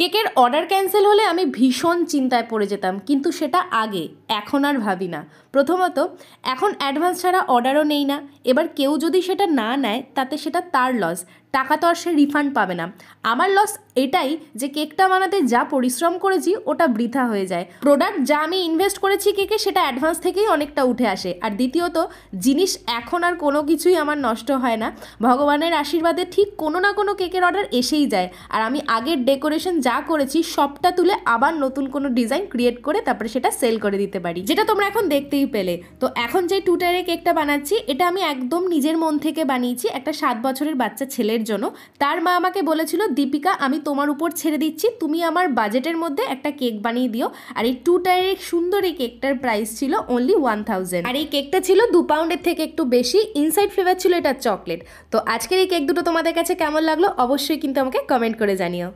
কেকের order cancel হলে আমি ভীষণ চিন্তায় পড়ে যেতাম, কিন্তু সেটা আগে, এখন আর ভাবি না। প্রথমত, এখন অ্যাডভান্স ছাড়া অর্ডারও নেই না। এবার কেউ যদি সেটা না নেয় তাতে সেটা তার লস, টাকা তো আর সে রিফান্ড পাবে না। আমার লস এটাই যে কেকটা বানাতে যা পরিশ্রম করেছি ওটা বৃথা হয়ে যায়। প্রোডাক্ট যা আমি ইনভেস্ট করেছি কেকে সেটা অ্যাডভান্স থেকেই অনেকটা উঠে আসে। আর দ্বিতীয়ত, জিনিস এখন আর কোনো কিছুই আমার নষ্ট হয় না। ভগবানের আশীর্বাদে ঠিক কোনো না কোনো কেকের অর্ডার এসেই যায়, আর আমি আগের ডেকোরেশন যা করেছি সবটা তুলে আবার নতুন কোনো ডিজাইন ক্রিয়েট করে তারপরে সেটা সেল করে দিতে পারি, যেটা তোমরা এখন দেখতেই পেলে। তো এখন যে 2 টায়ারের কেকটা বানাচ্ছি এটা আমি একদম নিজের মন থেকে বানিয়েছি একটা 7 বছরের বাচ্চা ছেলের জন্য। তার মা আমাকে বলেছিল, দীপিকা আমি তোমার উপর ছেড়ে দিচ্ছি, তুমি আমার বাজেটের মধ্যে একটা কেক বানিয়ে দিও। আর এই 2 টায়ারের সুন্দর এই কেকটার প্রাইস ছিল অনলি 1000। আর এই কেকটা ছিল 2 পাউন্ডের থেকে একটু বেশি। ইনসাইড ফ্লেভার ছিল এটা চকলেট। তো আজকের এই কেক দুটো তোমাদের কাছে কেমন লাগলো অবশ্যই কিন্তু আমাকে কমেন্ট করে জানিও।